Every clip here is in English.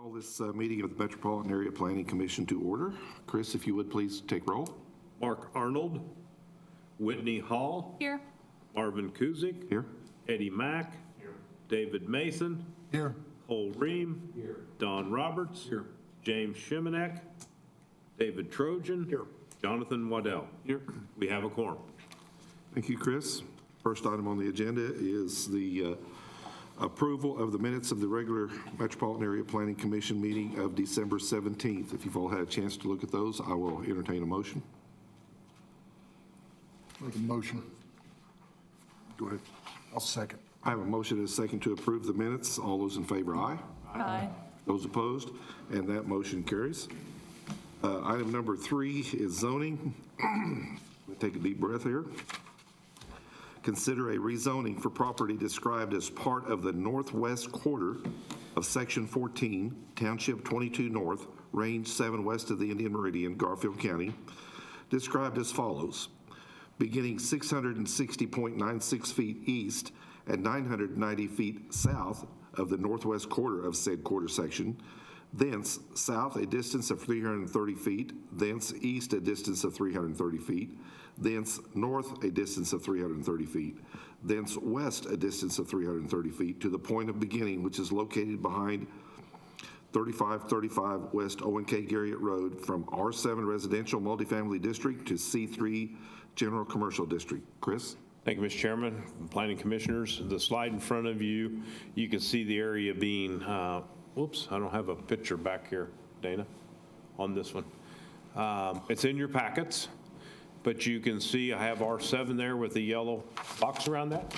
Call this meeting of the Metropolitan Area Planning Commission to order. Chris, if you would please take roll. Mark Arnold, Whitney Hall. Here. Marvin Kuzik. Here. Eddie Mack. Here. David Mason. Here. Cole Ream. Here. Don Roberts. Here. James Shimanek. David Trojan. Here. Jonathan Waddell. Here. We have a quorum. Thank you, Chris. First item on the agenda is the approval of the minutes of the regular Metropolitan Area Planning Commission meeting of December 17th. If you've all had a chance to look at those, I will entertain a motion. Make a motion. Go ahead. I'll second. I have a motion and a second to approve the minutes. All those in favor, aye. Aye. Those opposed, and that motion carries. Item number 3 is zoning. Take a deep breath here. Consider a rezoning for property described as part of the northwest quarter of Section 14, Township 22 North, Range 7 west of the Indian Meridian, Garfield County, described as follows. Beginning 660.96 feet east and 990 feet south of the northwest quarter of said quarter section, thence south a distance of 330 feet, thence east a distance of 330 feet, thence north a distance of 330 feet, thence west a distance of 330 feet to the point of beginning, which is located behind 3535 West Owen K. Garriott Road from R7 Residential Multifamily District to C3 General Commercial District. Chris? Thank you, Mr. Chairman, Planning Commissioners. The slide in front of you, you can see the area being, whoops, I don't have a picture back here, Dana, on this one. It's in your packets, but you can see I have R7 there with the yellow box around that.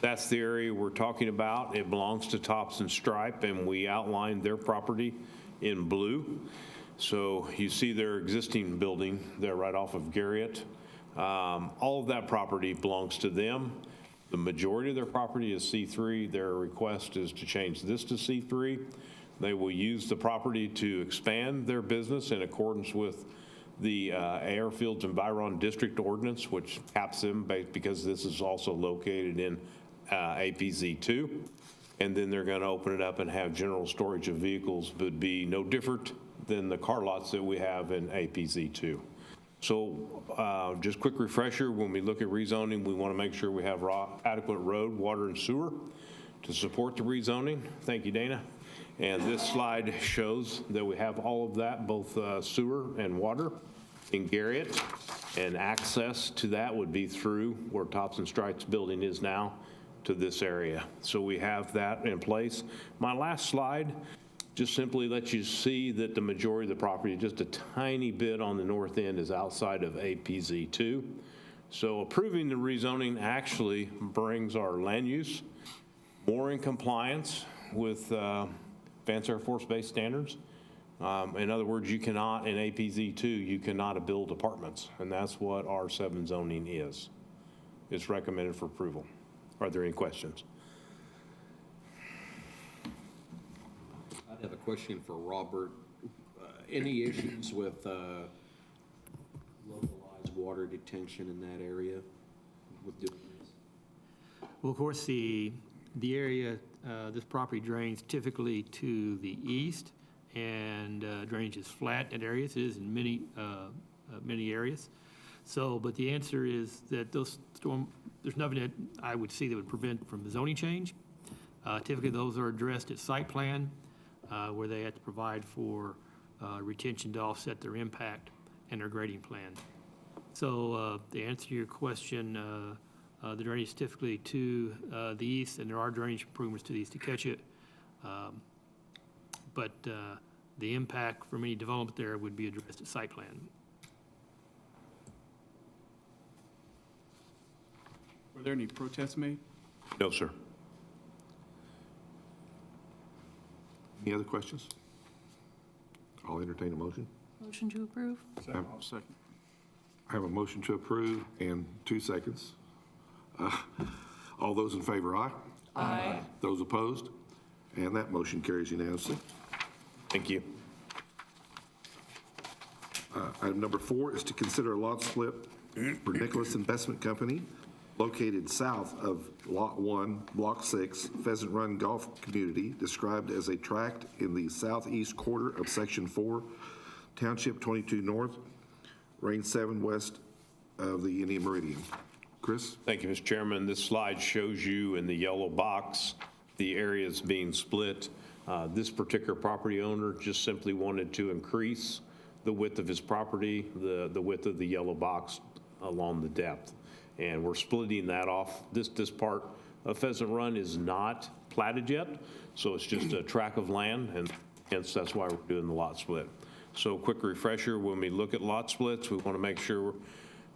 That's the area we're talking about. It belongs to Tops and Stripe, and we outlined their property in blue. So you see their existing building there right off of Garriott. All of that property belongs to them. The majority of their property is C3. Their request is to change this to C3. They will use the property to expand their business in accordance with the Airfields and Byron District Ordinance, which caps them because this is also located in APZ 2. And then they're going to open it up and have general storage of vehicles, but be no different than the car lots that we have in APZ 2. So just quick refresher, when we look at rezoning, we want to make sure we have adequate road, water, and sewer to support the rezoning. Thank you, Dana. And this slide shows that we have all of that, both sewer and water in Garriott, and access to that would be through where Tops and Stripes building is now to this area. So we have that in place. My last slide just simply lets you see that the majority of the property, just a tiny bit on the north end, is outside of APZ 2. So approving the rezoning actually brings our land use more in compliance with Advanced Air Force Base standards. In other words, you cannot, in APZ 2, you cannot build apartments, and that's what R7 zoning is. It's recommended for approval. Are there any questions? I have a question for Robert. Any issues with localized water detention in that area with doing this? Well, of course, the area, this property drains typically to the east, and drainage is flat in areas. It is in many areas. So, but the answer is that there's nothing that I would see that would prevent from the zoning change. Typically, those are addressed at site plan, where they have to provide for retention to offset their impact and their grading plan. So to answer your question, the drainage is typically to the east, and there are drainage improvements to the east to catch it. But the impact from any development there would be addressed at site plan. Were there any protests made? No, sir. Any other questions? I'll entertain a motion. Motion to approve. I'll second. I have a motion to approve and 2 seconds. All those in favor, aye. Aye. Those opposed? And that motion carries unanimously. Thank you. Item number 4 is to consider a lot split for Nicholas Investment Company located south of Lot 1, Block 6, Pheasant Run Golf Community, described as a tract in the southeast quarter of Section 4, Township 22 North, Range 7 west of the Indian Meridian. Chris? Thank you, Mr. Chairman. This slide shows you in the yellow box the areas being split. This particular property owner just simply wanted to increase the width of his property, the width of the yellow box along the depth. And we're splitting that off. This part of Pheasant Run is not platted yet, so it's just a tract of land, and hence that's why we're doing the lot split. So quick refresher, when we look at lot splits, we want to make sure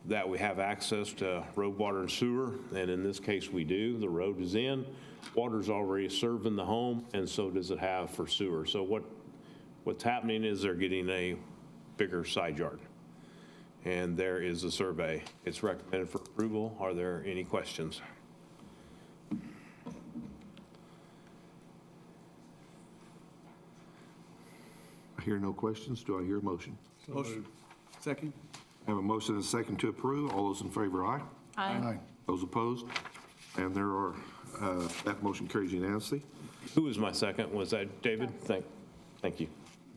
that we have access to road, water, and sewer, and in this case we do. The road is in, water's already serving the home, and so does it have for sewer. So what's happening is they're getting a bigger side yard. And there is a survey. It's recommended for approval. Are there any questions? I hear no questions. Do I hear a motion? Motion. Second? I have a motion and a second to approve. All those in favor, aye. Aye. Those opposed? And there are, that motion carries unanimously. Who was my second? Was that David? Thank you.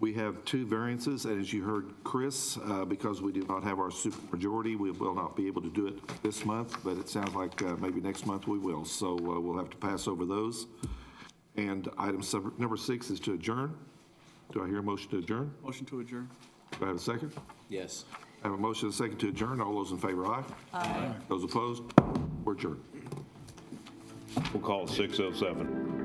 We have two variances, and as you heard Chris, because we do not have our supermajority, we will not be able to do it this month, but it sounds like maybe next month we will. So we'll have to pass over those. And item number 6 is to adjourn. Do I hear a motion to adjourn? Motion to adjourn. Do I have a second? Yes. I have a motion and a second to adjourn. All those in favor, aye. Aye. Those opposed? We're adjourned. We'll call it 6:07.